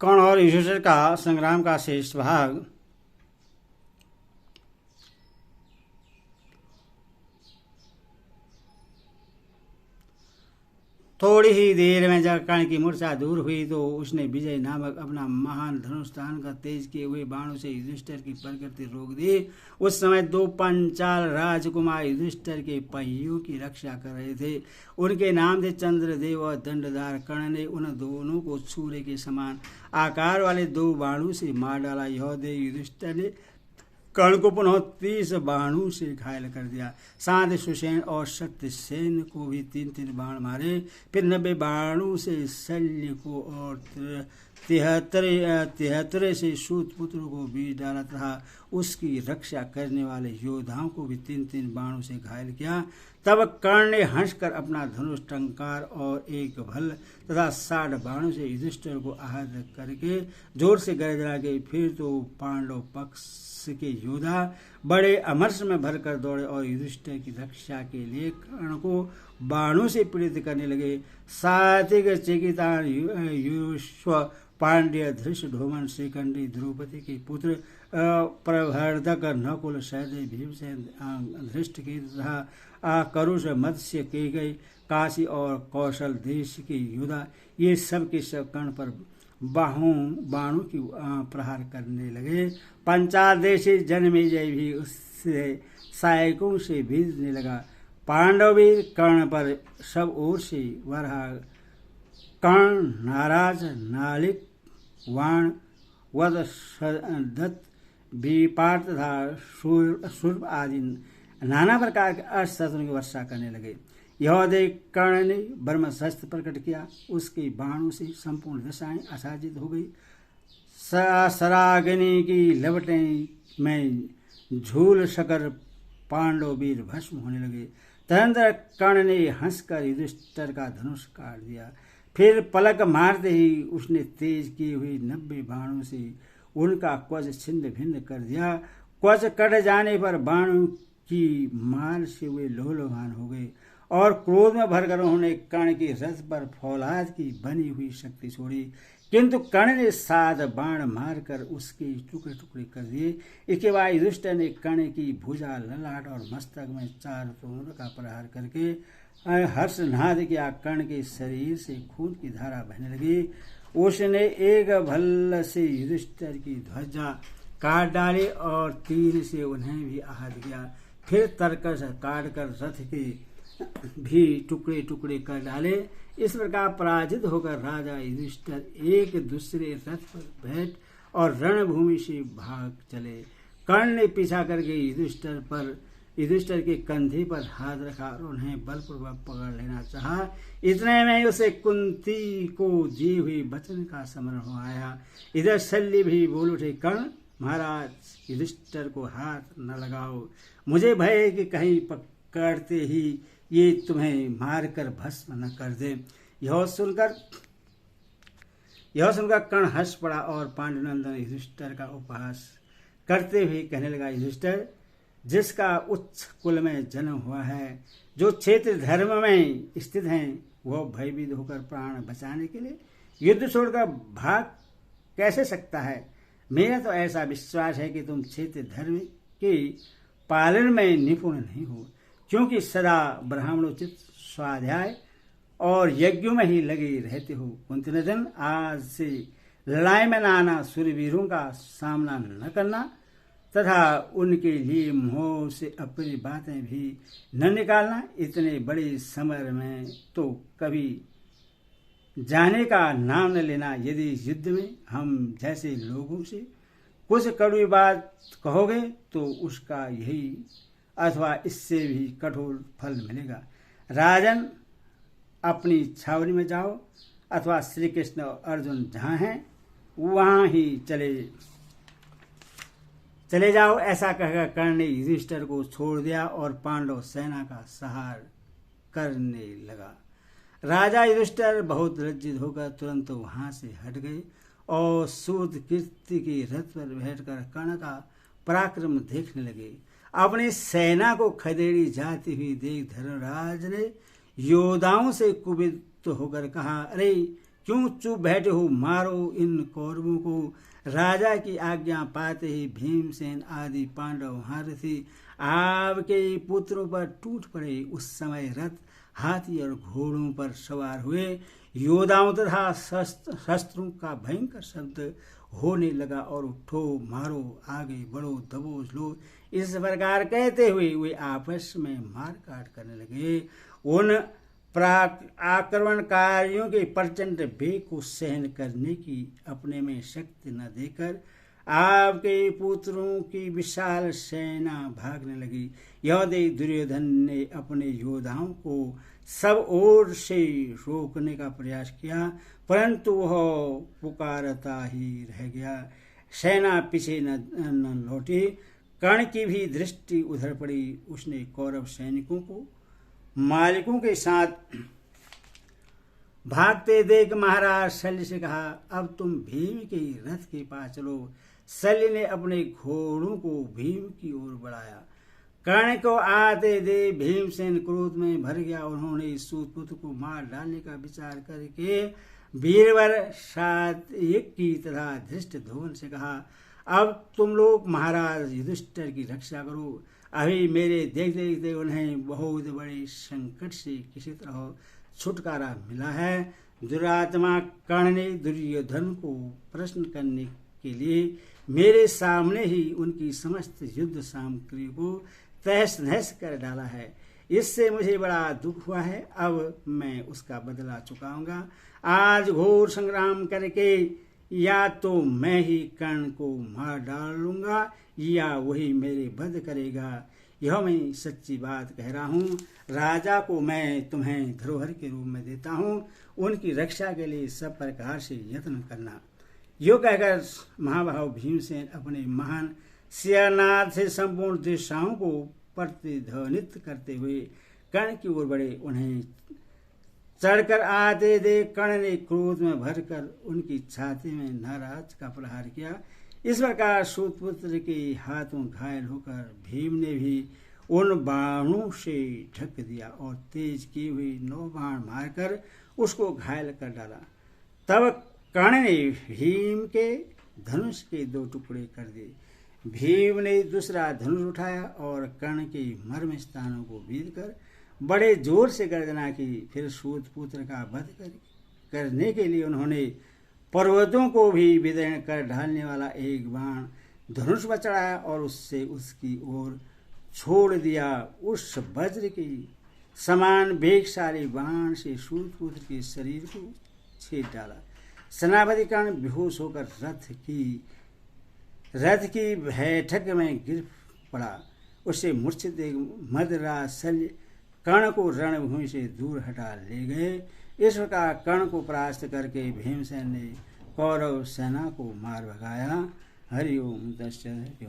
कर्ण और युधिष्ठिर का संग्राम का शेष भाग। थोड़ी ही देर में जब कर्ण की मूर्छा दूर हुई तो उसने विजय नामक अपना महान धनुष तान कर तेज किए हुए बाणों से युधिष्ठिर की प्रकृति रोक दी। उस समय दो पंचाल राजकुमार युधिष्ठिर के पहियों की रक्षा कर रहे थे। उनके नाम थे चंद्रदेव और दंडधार। कर्ण ने उन दोनों को सूर्य के समान आकार वाले दो बाणों से मार डाला। यह देख युधिष्ठिर ने कर्ण को पुनः 30 बाणों से घायल कर दिया। साथ ही सुसेन और सत्यसेन को भी 3-3 बाण मारे। फिर 90 बाणों से शल्य को और 73 से सूतपुत्र को बीच डाला तथा उसकी रक्षा करने वाले योद्धाओं को भी 3-3 बाणों से घायल किया। तब कर्ण ने हंसकर अपना धनुष टंकार और एक भल तथा 60 बाणों से युधिष्ठिर को आहत करके जोर से गर्जना के फिर तो पांडव पक्ष के योद्धा बड़े अमर्ष में भरकर दौड़े और युधिष्ठिर की रक्षा के लिए कर्ण को बाणों से पीड़ित करने लगे। सात्विक चिकितान युष्व पांड्य धृष्ट ढोमन श्रीखंडी द्रौपदी के पुत्र प्रवर्धक नकुल सहदेव भीमसेन धृष्ट के तथा करुष मत्स्य के गए काशी और कौशल देश के योद्धा ये सब के सब कर्ण पर बाणों की प्रहार करने लगे। पंचाल देशी जन्मेजय भी उससे सहायकों से भेजने लगा। पांडव भी कर्ण पर सब ओर से वरहा कर्ण नाराज नालिक वाण वध दत्त विपाट तथा शूर्प आदि नाना प्रकार के अस्त्रों की वर्षा करने लगे। यह देख कर्ण ने ब्रह्मशस्त्र प्रकट किया। उसके बाणों से संपूर्ण दिशाएं आच्छादित हो गई। सराग्नि की लपटें में झूल सकर पांडव वीर भस्म होने लगे। तदनंतर कर्ण ने हंसकर युधिष्ठिर का धनुष काट दिया। फिर पलक मारते ही उसने तेज किए हुए 90 बाणों से उनका कवच छिन्न भिन्न कर दिया। कवच कट जाने पर बाणों की मार से वे लोहलोहान हो गए और क्रोध में भरकर उन्होंने कर्ण की रथ पर फौलाद की बनी हुई शक्ति छोड़ी। किंतु कर्ण ने 7 बाण मारकर उसके टुकड़े टुकड़े कर दिए। इसके बाद युधिष्ठिर ने कर्ण की भुजा ललाट और मस्तक में 4 तोमर का प्रहार करके हर्षनाद किया। कर्ण के शरीर से खून की धारा बहने लगी। उसने एक भल्ल से युधिष्ठिर की ध्वजा काट डाली और तीर से उन्हें भी आहत किया। फिर तरकस काट कर रथ के भी टुकड़े टुकड़े कर डाले। इस प्रकार पराजित होकर राजा युधिष्ठिर एक दूसरे रथ पर बैठ और रणभूमि से भाग चले। कर्ण ने पीछा करके युधिष्ठिर के कंधे पर हाथ रखा और उन्हें बलपूर्वक पकड़ लेना चाहा। इतने में उसे कुंती को दिए हुए वचन का स्मरण हो आया। इधर शल्य भी बोल उठे, कर्ण महाराज युधिष्ठिर को हाथ न लगाओ, मुझे भय है कि कहीं पकड़ते ही ये तुम्हें मारकर भस्म न कर दे। यह सुनकर कर्ण हंस पड़ा और पांडुनंदन युधिष्ठिर का उपहास करते हुए कहने लगा, युधिष्ठिर जिसका उच्च कुल में जन्म हुआ है, जो क्षेत्र धर्म में स्थित हैं, वह भयभीत होकर प्राण बचाने के लिए युद्ध छोड़कर भाग कैसे सकता है। मेरा तो ऐसा विश्वास है कि तुम क्षेत्र धर्म के पालन में निपुण नहीं हो, क्योंकि सदा ब्राह्मणोचित स्वाध्याय और यज्ञों में ही लगे रहते हो। कुंतीनंदन, आज से लड़ाई में न आना, सूरवीरों का सामना न करना तथा उनके लिए मोह से अपनी बातें भी न निकालना। इतने बड़े समर में तो कभी जाने का नाम न लेना। यदि युद्ध में हम जैसे लोगों से कुछ कड़वी बात कहोगे तो उसका यही अथवा इससे भी कठोर फल मिलेगा। राजन, अपनी छावनी में जाओ अथवा श्री कृष्ण और अर्जुन जहाँ हैं वहाँ ही चले जाओ। ऐसा कहकर कर्ण ने युधिष्ठिर को छोड़ दिया और पांडव सेना का सहार करने लगा। राजा युधिष्ठिर बहुत लज्जित होकर तुरंत वहां से हट गए और सूत कीर्ति के रथ पर बैठकर कर्ण का पराक्रम देखने लगे। अपनी सेना को खदेड़ी जाती हुई देख धर्मराज ने योद्धाओं से कुपित होकर कहा, अरे क्यों चुप बैठे हो, मारो इन कौरवों को। राजा की आज्ञा पाते ही भीमसेन आदि पांडव हारथी आपके पुत्रों पर टूट पड़े। उस समय रथ, हाथी और घोड़ों पर सवार हुए योद्धाओं तथा शस्त्रों का भयंकर शब्द होने लगा और उठो, मारो, आगे बढ़ो, दबोच लो, इस प्रकार कहते हुए वे आपस में मार काट करने लगे। उन आक्रमणकारियों के प्रचंड वेग को सहन करने की अपने में शक्ति न देकर आपके पुत्रों की विशाल सेना भागने लगी। यह देख दुर्योधन ने अपने योद्धाओं को सब ओर से रोकने का प्रयास किया, परंतु वह पुकारता ही रह गया। सेना पीछे न लौटी। कर्ण की भी दृष्टि उधर पड़ी। उसने कौरव सैनिकों को मालिकों के साथ भागते देख महाराज शल्य से कहा, अब तुम भीम के रथ के पास चलो। शल्य ने अपने घोड़ों को भीम की ओर बढ़ाया। कर्ण को आते दे भीमसेन क्रोध में भर गया। उन्होंने सूतपुत्र को मार डालने का विचार करके वीरवर सात्यक की तथा धृष्टद्युम्न से कहा, अब तुम लोग महाराज युधिष्ठिर की रक्षा करो। अभी मेरे देखते देखते उन्हें बहुत बड़े संकट से किसी तरह छुटकारा मिला है। दुरात्मा कर्ण ने दुर्योधन को प्रश्न करने के लिए मेरे सामने ही उनकी समस्त युद्ध सामग्री को तहस नहस कर डाला है। इससे मुझे बड़ा दुख हुआ है। अब मैं उसका बदला चुकाऊंगा। आज घोर संग्राम करके या तो मैं ही कर्ण को मार डालूंगा या वही मेरे वध करेगा। यह मैं सच्ची बात कह रहा हूँ। राजा को मैं तुम्हें धरोहर के रूप में देता हूँ। उनकी रक्षा के लिए सब प्रकार से यत्न करना। यो कहकर महाभाव भीमसेन अपने महान सियानाथ से संपूर्ण दिशाओं को प्रतिध्वनित करते हुए कर्ण की ओर बढ़े। उन्हें चढ़कर आते देख कर्ण ने क्रोध में भरकर उनकी छाती में नाराज का प्रहार किया। इस प्रकार सूतपुत्र के हाथों घायल होकर भीम ने भी उन बाणों से ढक दिया और तेज किए हुए 9 बाण मारकर उसको घायल कर डाला। तब कर्ण ने भीम के धनुष के 2 टुकड़े कर दिए। भीम ने दूसरा धनुष उठाया और कर्ण के मर्म स्थानों को बीध कर बड़े जोर से गर्जना की। फिर सूतपुत्र का वध करने के लिए उन्होंने पर्वतों को भी विदीर्ण कर ढालने वाला एक बाण धनुष पर चढ़ाया और उससे उसकी ओर छोड़ दिया। उस वज्र के समान वेगशाली बाण से सूतपुत्र के शरीर को छेद डाला। सेनापति कर्ण बेहोश होकर रथ की बैठक में गिर पड़ा। उसे मूर्छित देख मदराज शल्य कर्ण को रणभूमि से दूर हटा ले गए। इस प्रकार कर्ण को परास्त करके भीमसेन ने कौरव सेना को मार भगाया। हरि ओम तत्सत्।